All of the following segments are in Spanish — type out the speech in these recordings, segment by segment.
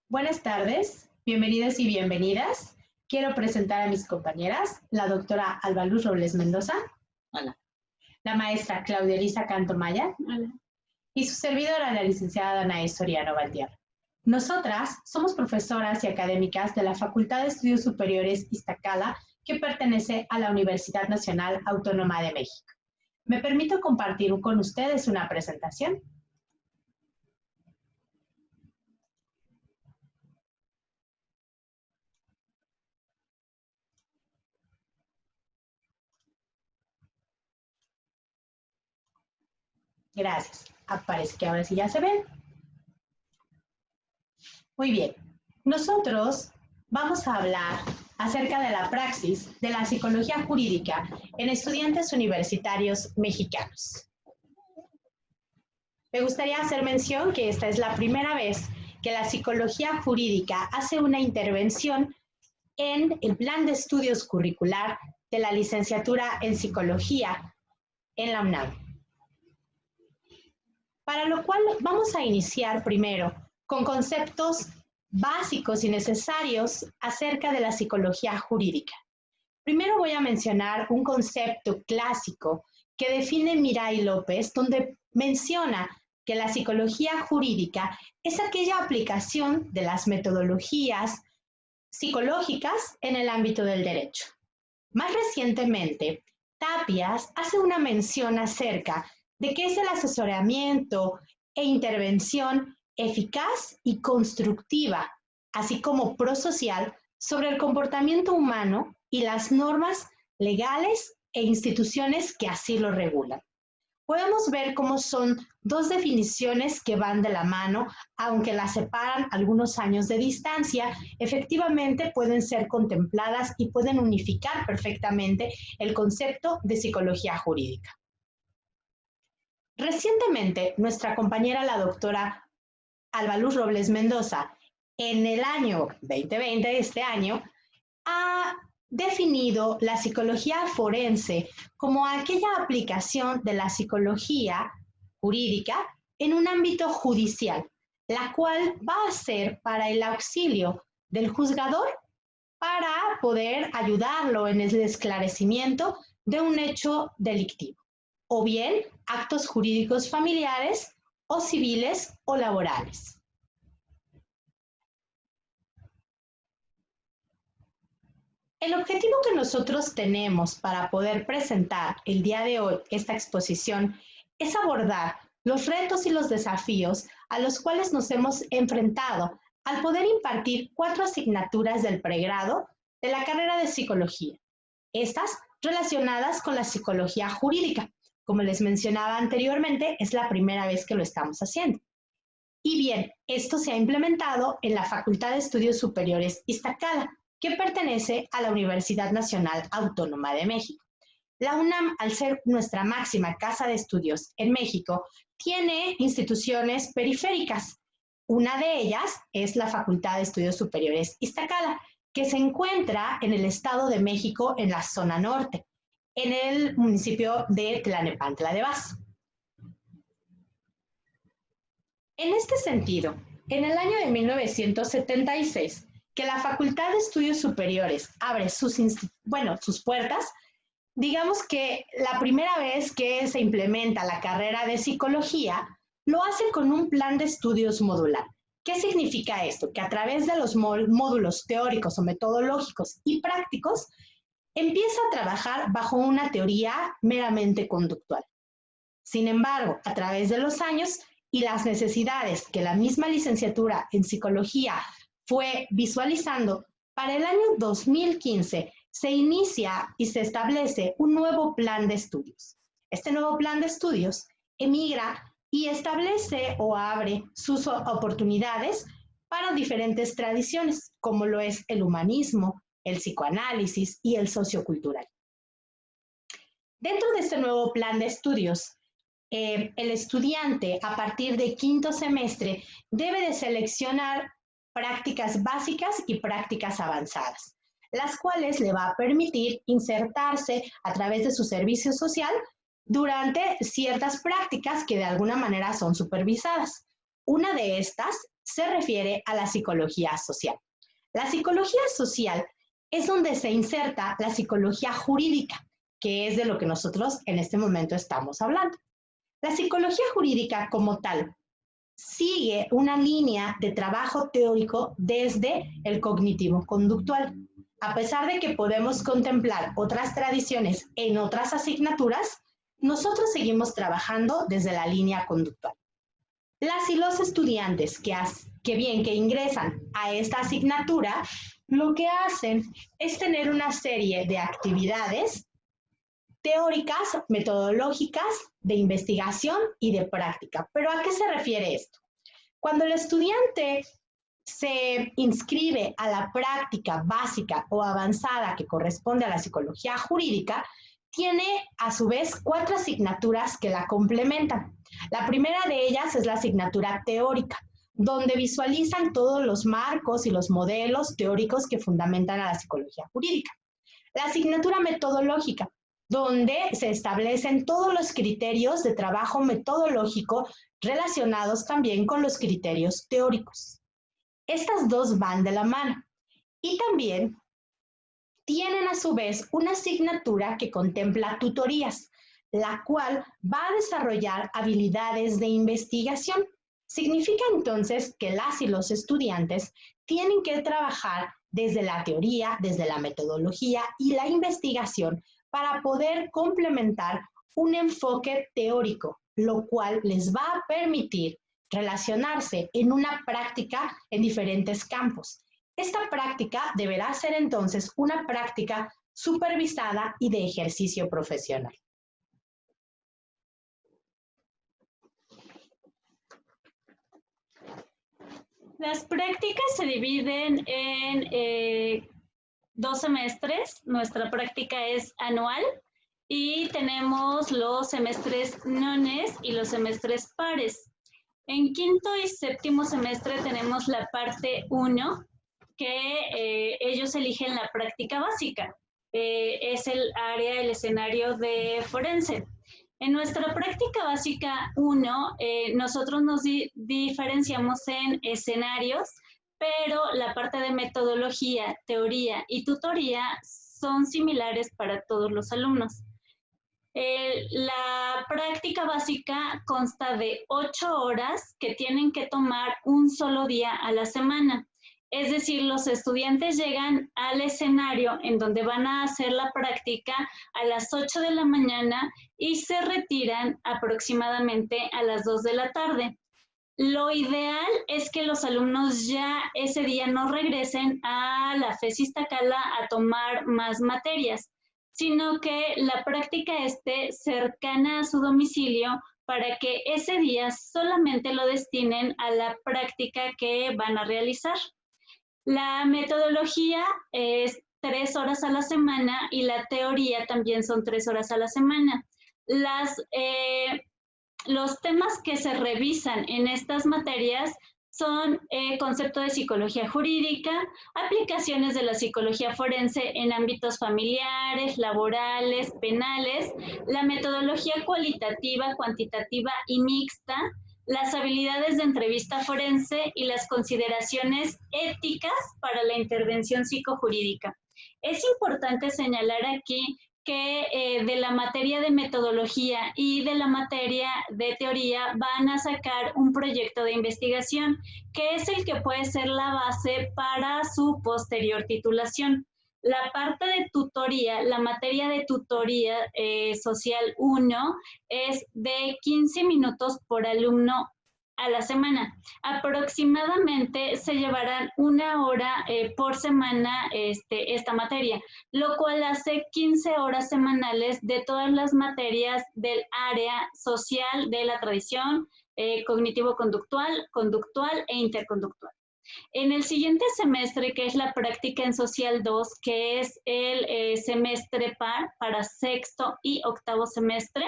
Buenas tardes, bienvenidos y bienvenidas. Quiero presentar a mis compañeras, la doctora Alba Luz Robles Mendoza. Hola. La maestra Claudia Elisa Canto Maya. Hola. Y su servidora, la licenciada Danae Soriano Valtierra. Nosotras somos profesoras y académicas de la Facultad de Estudios Superiores Iztacala, que pertenece a la Universidad Nacional Autónoma de México. Me permito compartir con ustedes una presentación. Gracias. Parece que ahora sí ya se ven. Muy bien. Nosotros vamos a hablar acerca de la praxis de la psicología jurídica en estudiantes universitarios mexicanos. Me gustaría hacer mención que esta es la primera vez que la psicología jurídica hace una intervención en el plan de estudios curricular de la licenciatura en psicología en la UNAM. Para lo cual vamos a iniciar primero con conceptos básicos y necesarios acerca de la psicología jurídica. Primero voy a mencionar un concepto clásico que define Miray López, donde menciona que la psicología jurídica es aquella aplicación de las metodologías psicológicas en el ámbito del derecho. Más recientemente, Tapias hace una mención acerca de qué es el asesoramiento e intervención eficaz y constructiva, así como prosocial, sobre el comportamiento humano y las normas legales e instituciones que así lo regulan. Podemos ver cómo son dos definiciones que van de la mano, aunque las separan algunos años de distancia, efectivamente pueden ser contempladas y pueden unificar perfectamente el concepto de psicología jurídica. Recientemente, nuestra compañera, la doctora Alba Luz Robles Mendoza, en el año 2020, este año, ha definido la psicología forense como aquella aplicación de la psicología jurídica en un ámbito judicial, la cual va a ser para el auxilio del juzgador para poder ayudarlo en el esclarecimiento de un hecho delictivo, o bien actos jurídicos familiares o civiles o laborales. El objetivo que nosotros tenemos para poder presentar el día de hoy esta exposición es abordar los retos y los desafíos a los cuales nos hemos enfrentado al poder impartir 4 asignaturas del pregrado de la carrera de psicología, estas relacionadas con la psicología jurídica. Como les mencionaba anteriormente, es la primera vez que lo estamos haciendo. Y bien, esto se ha implementado en la Facultad de Estudios Superiores Iztacala, que pertenece a la Universidad Nacional Autónoma de México. La UNAM, al ser nuestra máxima casa de estudios en México, tiene instituciones periféricas. Una de ellas es la Facultad de Estudios Superiores Iztacala, que se encuentra en el Estado de México, en la zona norte, en el municipio de Tlalnepantla de Vaz. En este sentido, en el año de 1976, que la Facultad de Estudios Superiores abre sus puertas, digamos que la primera vez que se implementa la carrera de psicología, lo hace con un plan de estudios modular. ¿Qué significa esto? Que a través de los módulos teóricos o metodológicos y prácticos, empieza a trabajar bajo una teoría meramente conductual. Sin embargo, a través de los años y las necesidades que la misma licenciatura en psicología fue visualizando, para el año 2015 se inicia y se establece un nuevo plan de estudios. Este nuevo plan de estudios emigra y establece o abre sus oportunidades para diferentes tradiciones, como lo es el humanismo, el psicoanálisis y el sociocultural. Dentro de este nuevo plan de estudios, el estudiante a partir de quinto semestre debe de seleccionar prácticas básicas y prácticas avanzadas, las cuales le va a permitir insertarse a través de su servicio social durante ciertas prácticas que de alguna manera son supervisadas. Una de estas se refiere a la psicología social. La psicología social es donde se inserta la psicología jurídica, que es de lo que nosotros en este momento estamos hablando. La psicología jurídica como tal sigue una línea de trabajo teórico desde el cognitivo-conductual. A pesar de que podemos contemplar otras tradiciones en otras asignaturas, nosotros seguimos trabajando desde la línea conductual. Las y los estudiantes que ingresan a esta asignatura, lo que hacen es tener una serie de actividades teóricas, metodológicas, de investigación y de práctica. ¿Pero a qué se refiere esto? Cuando el estudiante se inscribe a la práctica básica o avanzada que corresponde a la psicología jurídica, tiene a su vez 4 asignaturas que la complementan. La primera de ellas es la asignatura teórica, donde visualizan todos los marcos y los modelos teóricos que fundamentan a la psicología jurídica. La asignatura metodológica, donde se establecen todos los criterios de trabajo metodológico relacionados también con los criterios teóricos. Estas dos van de la mano y también tienen a su vez una asignatura que contempla tutorías, la cual va a desarrollar habilidades de investigación. Significa entonces que las y los estudiantes tienen que trabajar desde la teoría, desde la metodología y la investigación para poder complementar un enfoque teórico, lo cual les va a permitir relacionarse en una práctica en diferentes campos. Esta práctica deberá ser entonces una práctica supervisada y de ejercicio profesional. Las prácticas se dividen en 2 semestres. Nuestra práctica es anual y tenemos los semestres nones y los semestres pares. En quinto y séptimo semestre tenemos la parte 1, que ellos eligen la práctica básica. Es el área, el escenario de forense. En nuestra práctica básica 1, nosotros nos diferenciamos en escenarios, pero la parte de metodología, teoría y tutoría son similares para todos los alumnos. La práctica básica consta de 8 horas que tienen que tomar un solo día a la semana. Es decir, los estudiantes llegan al escenario en donde van a hacer la práctica a las 8 de la mañana y se retiran aproximadamente a las 2 de la tarde. Lo ideal es que los alumnos ya ese día no regresen a la FES Iztacala a tomar más materias, sino que la práctica esté cercana a su domicilio para que ese día solamente lo destinen a la práctica que van a realizar. La metodología es 3 horas a la semana y la teoría también son 3 horas a la semana. Los temas que se revisan en estas materias son concepto de psicología jurídica, aplicaciones de la psicología forense en ámbitos familiares, laborales, penales, la metodología cualitativa, cuantitativa y mixta, las habilidades de entrevista forense y las consideraciones éticas para la intervención psicojurídica. Es importante señalar aquí que de la materia de metodología y de la materia de teoría van a sacar un proyecto de investigación, que es el que puede ser la base para su posterior titulación. La parte de tutoría, la materia de tutoría social 1 es de 15 minutos por alumno a la semana. Aproximadamente se llevarán 1 hora por semana esta materia, lo cual hace 15 horas semanales de todas las materias del área social de la tradición, cognitivo-conductual, conductual e interconductual. En el siguiente semestre, que es la práctica en social 2, que es el semestre par para sexto y octavo semestre,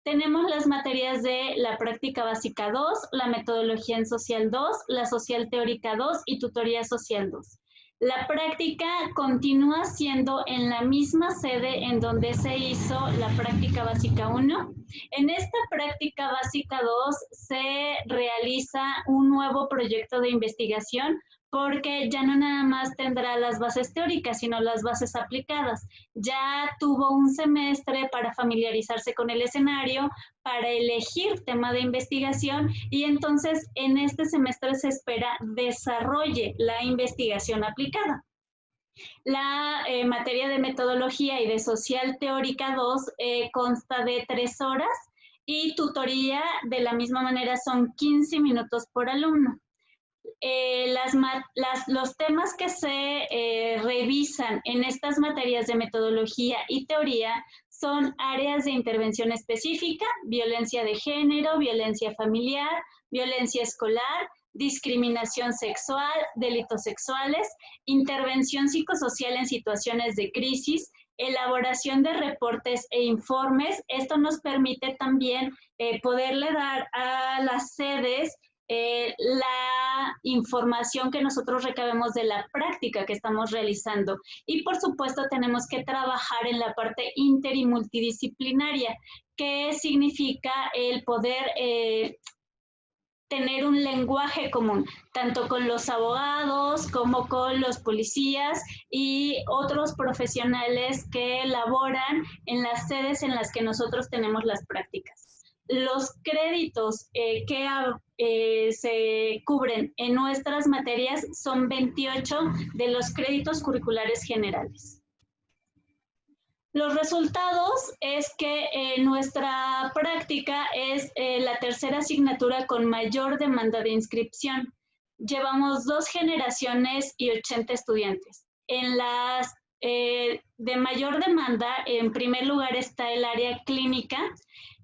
tenemos las materias de la práctica básica 2, la metodología en social 2, la social teórica 2 y tutoría social 2. La práctica continúa siendo en la misma sede en donde se hizo la práctica básica 1. En esta práctica básica 2 se realiza un nuevo proyecto de investigación porque ya no nada más tendrá las bases teóricas, sino las bases aplicadas. Ya tuvo un semestre para familiarizarse con el escenario, para elegir tema de investigación y entonces en este semestre se espera desarrolle la investigación aplicada. La materia de metodología y de social teórica 2 consta de 3 horas y tutoría de la misma manera son 15 minutos por alumno. Los temas que se revisan en estas materias de metodología y teoría son áreas de intervención específica, violencia de género, violencia familiar, violencia escolar, discriminación sexual, delitos sexuales, intervención psicosocial en situaciones de crisis, elaboración de reportes e informes. Esto nos permite también poderle dar a las sedes la información que nosotros recabemos de la práctica que estamos realizando. Y por supuesto tenemos que trabajar en la parte inter y multidisciplinaria, que significa el poder tener un lenguaje común, tanto con los abogados como con los policías y otros profesionales que laboran en las sedes en las que nosotros tenemos las prácticas. Los créditos que se cubren en nuestras materias son 28 de los créditos curriculares generales. Los resultados es que nuestra práctica es la tercera asignatura con mayor demanda de inscripción. Llevamos 2 generaciones y 80 estudiantes. En las de mayor demanda, en primer lugar está el área clínica.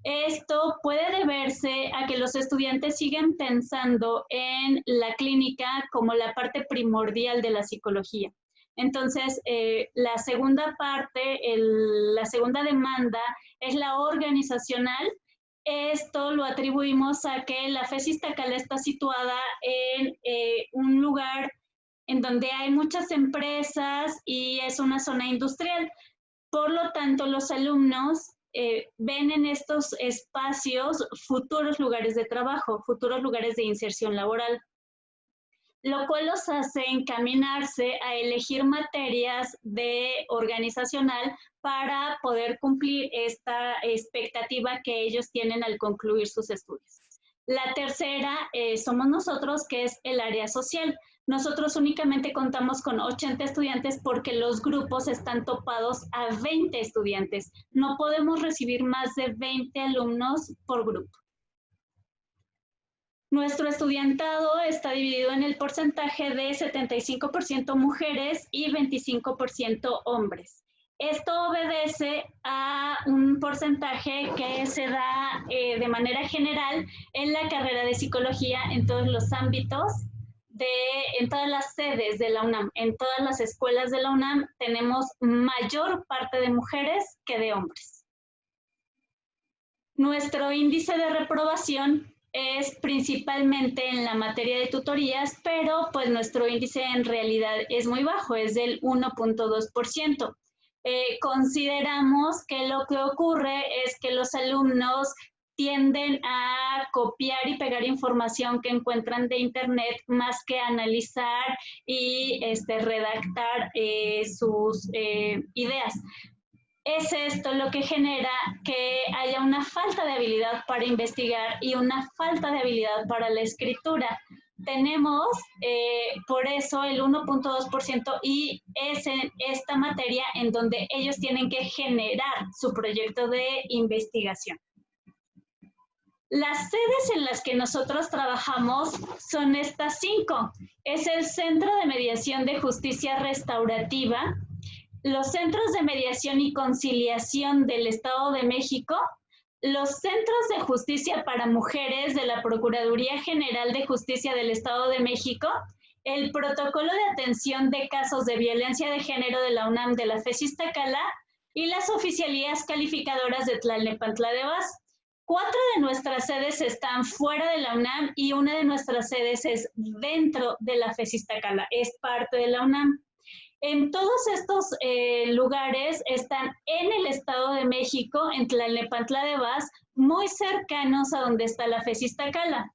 Esto puede deberse a que los estudiantes siguen pensando en la clínica como la parte primordial de la psicología. Entonces, la segunda parte, la segunda demanda es la organizacional. Esto lo atribuimos a que la FES Iztacala está situada en un lugar en donde hay muchas empresas y es una zona industrial. Por lo tanto, los alumnos ven en estos espacios futuros lugares de trabajo, futuros lugares de inserción laboral, lo cual los hace encaminarse a elegir materias de organizacional para poder cumplir esta expectativa que ellos tienen al concluir sus estudios. La tercera somos nosotros, que es el área social. Nosotros únicamente contamos con 80 estudiantes porque los grupos están topados a 20 estudiantes. No podemos recibir más de 20 alumnos por grupo. Nuestro estudiantado está dividido en el porcentaje de 75% mujeres y 25% hombres. Esto obedece a un porcentaje que se da de manera general en la carrera de psicología en todos los ámbitos, en todas las sedes de la UNAM. En todas las escuelas de la UNAM tenemos mayor parte de mujeres que de hombres. Nuestro índice de reprobación es principalmente en la materia de tutorías, pero pues nuestro índice en realidad es muy bajo, es del 1.2%. Consideramos que lo que ocurre es que los alumnos tienden a copiar y pegar información que encuentran de internet más que analizar y redactar sus ideas. Es esto lo que genera que haya una falta de habilidad para investigar y una falta de habilidad para la escritura. Tenemos por eso el 1.2% y es en esta materia en donde ellos tienen que generar su proyecto de investigación. Las sedes en las que nosotros trabajamos son estas 5. Es el Centro de Mediación de Justicia Restaurativa, los Centros de Mediación y Conciliación del Estado de México, los Centros de Justicia para Mujeres de la Procuraduría General de Justicia del Estado de México, el Protocolo de Atención de Casos de Violencia de Género de la UNAM de la FES Iztacala y las Oficialías Calificadoras de Tlalnepantla de Vaz. 4 de nuestras sedes están fuera de la UNAM y una de nuestras sedes es dentro de la FES Iztacala, es parte de la UNAM. En todos estos lugares están en el Estado de México, en Tlalnepantla de Vaz, muy cercanos a donde está la FES Iztacala.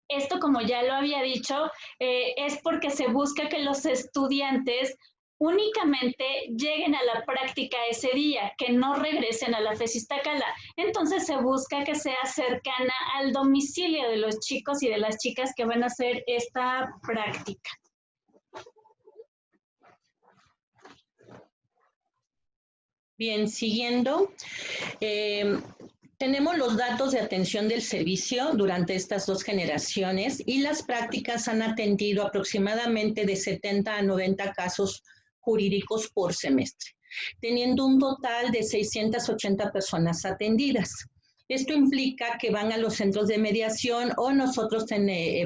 Esto, como ya lo había dicho, es porque se busca que los estudiantes únicamente lleguen a la práctica ese día, que no regresen a la FES Iztacala. Entonces se busca que sea cercana al domicilio de los chicos y de las chicas que van a hacer esta práctica. Bien, siguiendo, tenemos los datos de atención del servicio durante estas 2 generaciones y las prácticas han atendido aproximadamente de 70 a 90 casos jurídicos por semestre, teniendo un total de 680 personas atendidas. Esto implica que van a los centros de mediación o nosotros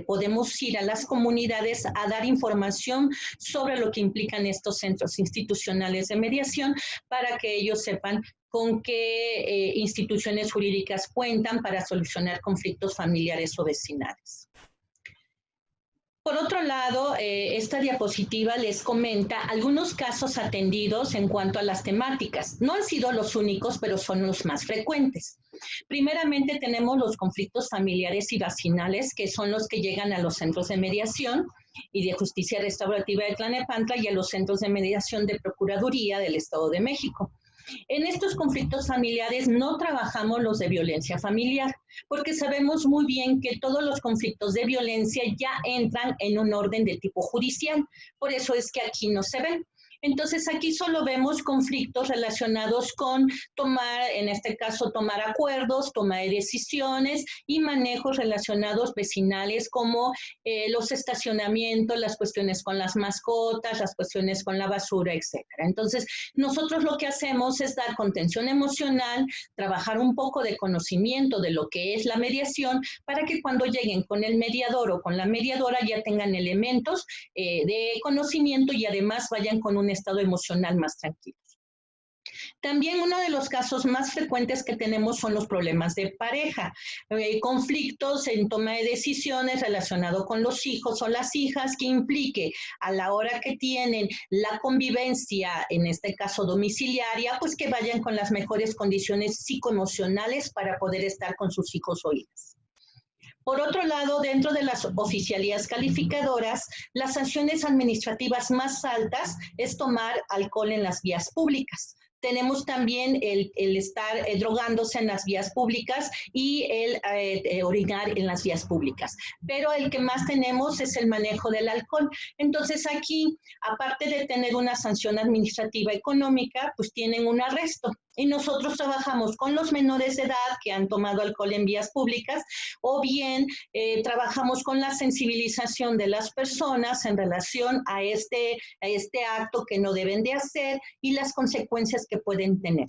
podemos ir a las comunidades a dar información sobre lo que implican estos centros institucionales de mediación para que ellos sepan con qué instituciones jurídicas cuentan para solucionar conflictos familiares o vecinales. Por otro lado, esta diapositiva les comenta algunos casos atendidos en cuanto a las temáticas. No han sido los únicos, pero son los más frecuentes. Primeramente tenemos los conflictos familiares y vecinales, que son los que llegan a los centros de mediación y de justicia restaurativa de Tlalnepantla y a los centros de mediación de Procuraduría del Estado de México. En estos conflictos familiares no trabajamos los de violencia familiar, porque sabemos muy bien que todos los conflictos de violencia ya entran en un orden de tipo judicial, por eso es que aquí no se ven. Entonces aquí solo vemos conflictos relacionados con tomar, en este caso, tomar acuerdos, toma de decisiones y manejos relacionados vecinales como los estacionamientos, las cuestiones con las mascotas, las cuestiones con la basura, etcétera. Entonces nosotros lo que hacemos es dar contención emocional, trabajar un poco de conocimiento de lo que es la mediación para que cuando lleguen con el mediador o con la mediadora ya tengan elementos de conocimiento y además vayan con un estado emocional más tranquilo. También uno de los casos más frecuentes que tenemos son los problemas de pareja, conflictos en toma de decisiones relacionados con los hijos o las hijas que implique a la hora que tienen la convivencia, en este caso domiciliaria, pues que vayan con las mejores condiciones psicoemocionales para poder estar con sus hijos o hijas. Por otro lado, dentro de las oficialías calificadoras, las sanciones administrativas más altas es tomar alcohol en las vías públicas. Tenemos también el estar drogándose en las vías públicas y el orinar en las vías públicas. Pero el que más tenemos es el manejo del alcohol. Entonces aquí, aparte de tener una sanción administrativa económica, pues tienen un arresto. Y nosotros trabajamos con los menores de edad que han tomado alcohol en vías públicas o bien trabajamos con la sensibilización de las personas en relación a este acto que no deben de hacer y las consecuencias que pueden tener.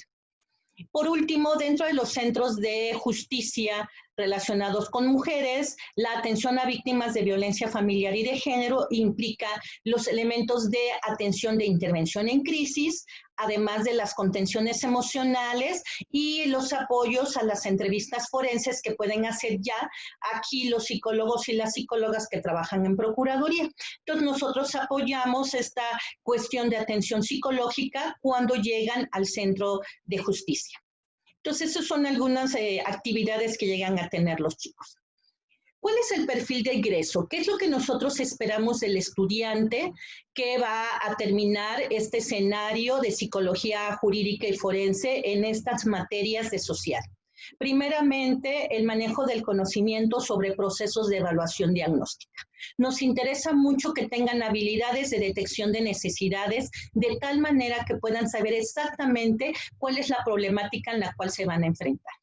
Por último, dentro de los centros de justicia relacionados con mujeres, la atención a víctimas de violencia familiar y de género implica los elementos de atención de intervención en crisis, además de las contenciones emocionales y los apoyos a las entrevistas forenses que pueden hacer ya aquí los psicólogos y las psicólogas que trabajan en Procuraduría. Entonces nosotros apoyamos esta cuestión de atención psicológica cuando llegan al centro de justicia. Entonces, esas son algunas actividades que llegan a tener los chicos. ¿Cuál es el perfil de egreso? ¿Qué es lo que nosotros esperamos del estudiante que va a terminar este escenario de psicología jurídica y forense en estas materias de social? Primeramente, el manejo del conocimiento sobre procesos de evaluación diagnóstica. Nos interesa mucho que tengan habilidades de detección de necesidades de tal manera que puedan saber exactamente cuál es la problemática en la cual se van a enfrentar.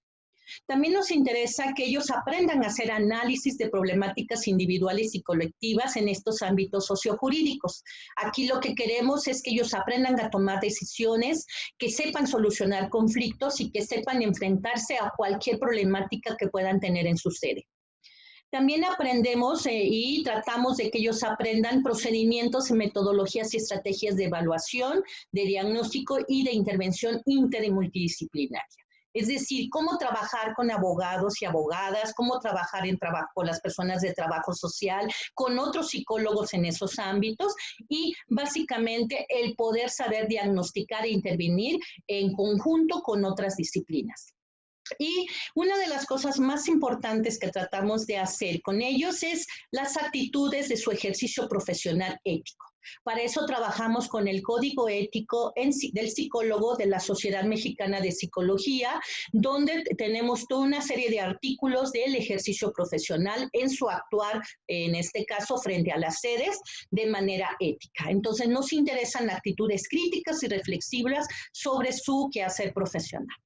También nos interesa que ellos aprendan a hacer análisis de problemáticas individuales y colectivas en estos ámbitos sociojurídicos. Aquí lo que queremos es que ellos aprendan a tomar decisiones, que sepan solucionar conflictos y que sepan enfrentarse a cualquier problemática que puedan tener en su sede. También aprendemos y tratamos de que ellos aprendan procedimientos, metodologías y estrategias de evaluación, de diagnóstico y de intervención inter y multidisciplinaria. Es decir, cómo trabajar con abogados y abogadas, cómo trabajar con las personas de trabajo social, con otros psicólogos en esos ámbitos y básicamente el poder saber diagnosticar e intervenir en conjunto con otras disciplinas. Y una de las cosas más importantes que tratamos de hacer con ellos es las actitudes de su ejercicio profesional ético. Para eso trabajamos con el Código Ético del Psicólogo de la Sociedad Mexicana de Psicología, donde tenemos toda una serie de artículos del ejercicio profesional en su actuar, en este caso, frente a las sedes, de manera ética. Entonces, nos interesan actitudes críticas y reflexivas sobre su quehacer profesional.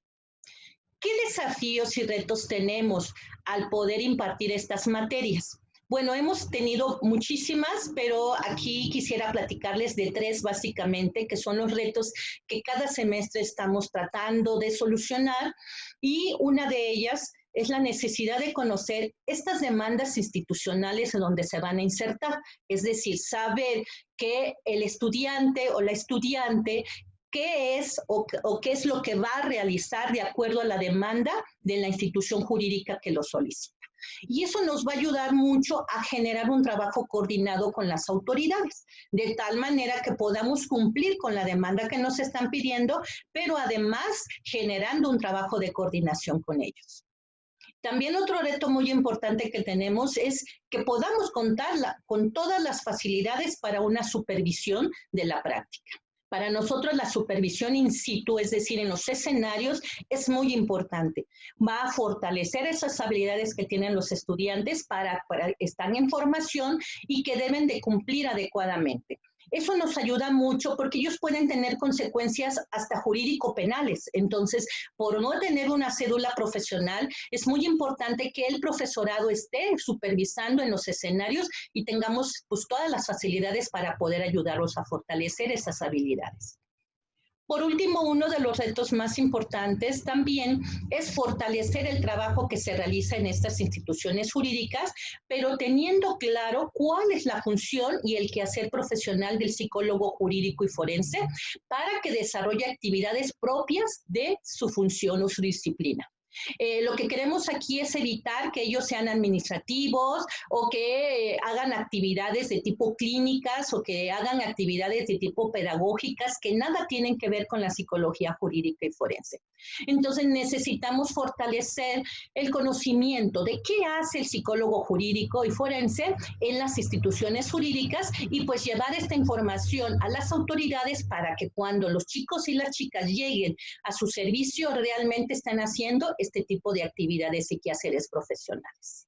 ¿Qué desafíos y retos tenemos al poder impartir estas materias? Bueno, hemos tenido muchísimas, pero aquí quisiera platicarles de 3 básicamente, que son los retos que cada semestre estamos tratando de solucionar, y una de ellas es la necesidad de conocer estas demandas institucionales en donde se van a insertar, es decir, saber que el estudiante o la estudiante qué es o qué es lo que va a realizar de acuerdo a la demanda de la institución jurídica que lo solicita. Y eso nos va a ayudar mucho a generar un trabajo coordinado con las autoridades, de tal manera que podamos cumplir con la demanda que nos están pidiendo, pero además generando un trabajo de coordinación con ellos. También otro reto muy importante que tenemos es que podamos contar con todas las facilidades para una supervisión de la práctica. Para nosotros la supervisión in situ, es decir, en los escenarios, es muy importante. Va a fortalecer esas habilidades que tienen los estudiantes para estar en formación y que deben de cumplir adecuadamente. Eso nos ayuda mucho porque ellos pueden tener consecuencias hasta jurídico-penales. Entonces, por no tener una cédula profesional, es muy importante que el profesorado esté supervisando en los escenarios y tengamos pues, todas las facilidades para poder ayudarlos a fortalecer esas habilidades. Por último, uno de los retos más importantes también es fortalecer el trabajo que se realiza en estas instituciones jurídicas, pero teniendo claro cuál es la función y el quehacer profesional del psicólogo jurídico y forense para que desarrolle actividades propias de su función o su disciplina. Lo que queremos aquí es evitar que ellos sean administrativos o que hagan actividades de tipo clínicas o que hagan actividades de tipo pedagógicas que nada tienen que ver con la psicología jurídica y forense. Entonces necesitamos fortalecer el conocimiento de qué hace el psicólogo jurídico y forense en las instituciones jurídicas y pues llevar esta información a las autoridades para que cuando los chicos y las chicas lleguen a su servicio realmente estén haciendo este tipo de actividades y quehaceres profesionales.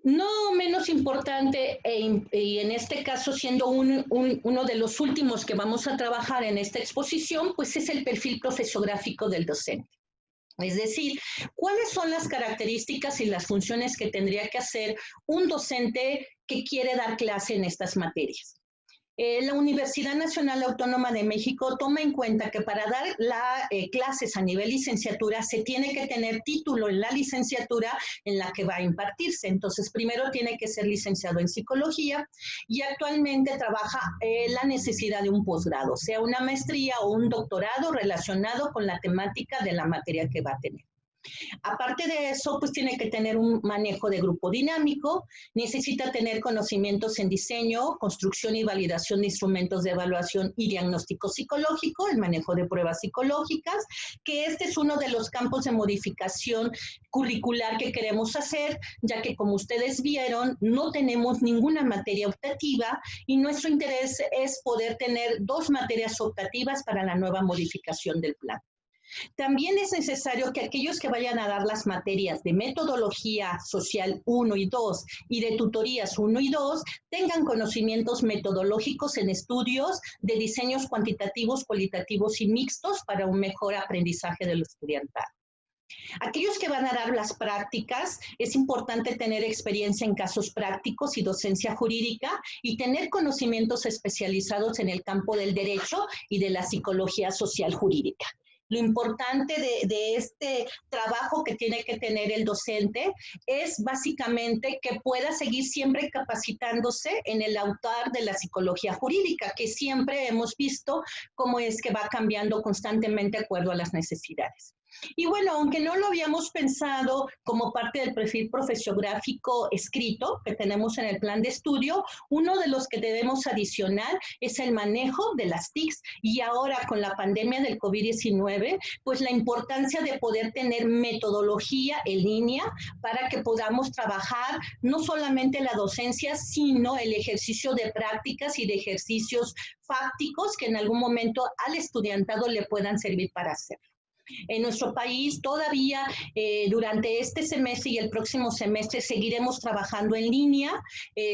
No menos importante, y en este caso siendo uno de los últimos que vamos a trabajar en esta exposición, pues es el perfil profesográfico del docente. Es decir, ¿cuáles son las características y las funciones que tendría que hacer un docente que quiere dar clase en estas materias? La Universidad Nacional Autónoma de México toma en cuenta que para dar clases a nivel licenciatura se tiene que tener título en la licenciatura en la que va a impartirse. Entonces, primero tiene que ser licenciado en psicología y actualmente trabaja la necesidad de un posgrado, sea una maestría o un doctorado relacionado con la temática de la materia que va a tener. Aparte de eso, pues tiene que tener un manejo de grupo dinámico, necesita tener conocimientos en diseño, construcción y validación de instrumentos de evaluación y diagnóstico psicológico, el manejo de pruebas psicológicas, que este es uno de los campos de modificación curricular que queremos hacer, ya que como ustedes vieron, no tenemos ninguna materia optativa y nuestro interés es poder tener 2 materias optativas para la nueva modificación del plan. También es necesario que aquellos que vayan a dar las materias de metodología social 1 y 2 y de tutorías 1 y 2 tengan conocimientos metodológicos en estudios de diseños cuantitativos, cualitativos y mixtos para un mejor aprendizaje del estudiantado. Aquellos que van a dar las prácticas, es importante tener experiencia en casos prácticos y docencia jurídica y tener conocimientos especializados en el campo del derecho y de la psicología social jurídica. Lo importante de este trabajo que tiene que tener el docente es básicamente que pueda seguir siempre capacitándose en el autor de la psicología jurídica, que siempre hemos visto cómo es que va cambiando constantemente de acuerdo a las necesidades. Y bueno, aunque no lo habíamos pensado como parte del perfil profesiográfico escrito que tenemos en el plan de estudio, uno de los que debemos adicionar es el manejo de las TICs, y ahora con la pandemia del COVID-19, pues la importancia de poder tener metodología en línea para que podamos trabajar no solamente la docencia, sino el ejercicio de prácticas y de ejercicios fácticos que en algún momento al estudiantado le puedan servir para hacerlo. En nuestro país todavía durante este semestre y el próximo semestre seguiremos trabajando en línea,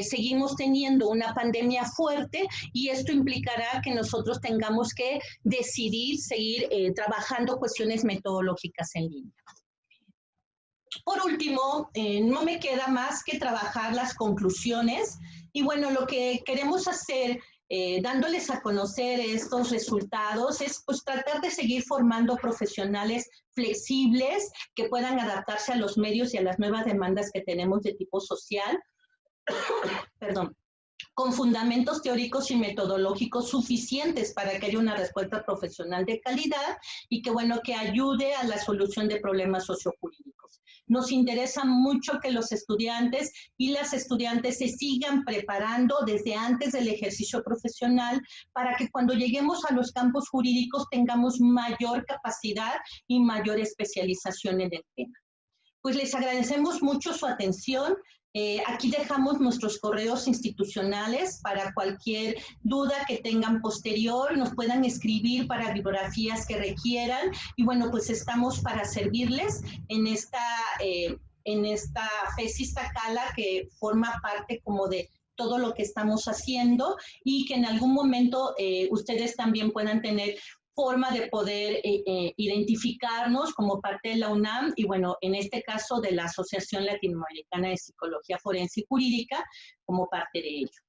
seguimos teniendo una pandemia fuerte y esto implicará que nosotros tengamos que decidir seguir trabajando cuestiones metodológicas en línea. Por último, no me queda más que trabajar las conclusiones y bueno, lo que queremos hacer dándoles a conocer estos resultados es pues tratar de seguir formando profesionales flexibles que puedan adaptarse a los medios y a las nuevas demandas que tenemos de tipo social, perdón, con fundamentos teóricos y metodológicos suficientes para que haya una respuesta profesional de calidad y que bueno, que ayude a la solución de problemas sociojurídicos. Nos interesa mucho que los estudiantes y las estudiantes se sigan preparando desde antes del ejercicio profesional para que cuando lleguemos a los campos jurídicos tengamos mayor capacidad y mayor especialización en el tema. Pues les agradecemos mucho su atención. Aquí dejamos nuestros correos institucionales para cualquier duda que tengan posterior, nos puedan escribir para bibliografías que requieran y bueno, pues estamos para servirles en esta FESIS Tacala que forma parte como de todo lo que estamos haciendo y que en algún momento ustedes también puedan tener forma de poder identificarnos como parte de la UNAM y bueno, en este caso de la Asociación Latinoamericana de Psicología Forense y Jurídica como parte de ello.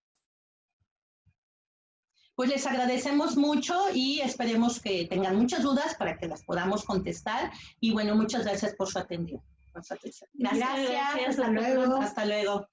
Pues les agradecemos mucho y esperemos que tengan muchas dudas para que las podamos contestar y bueno, muchas gracias por su atención. Gracias. Hasta luego. Hasta luego.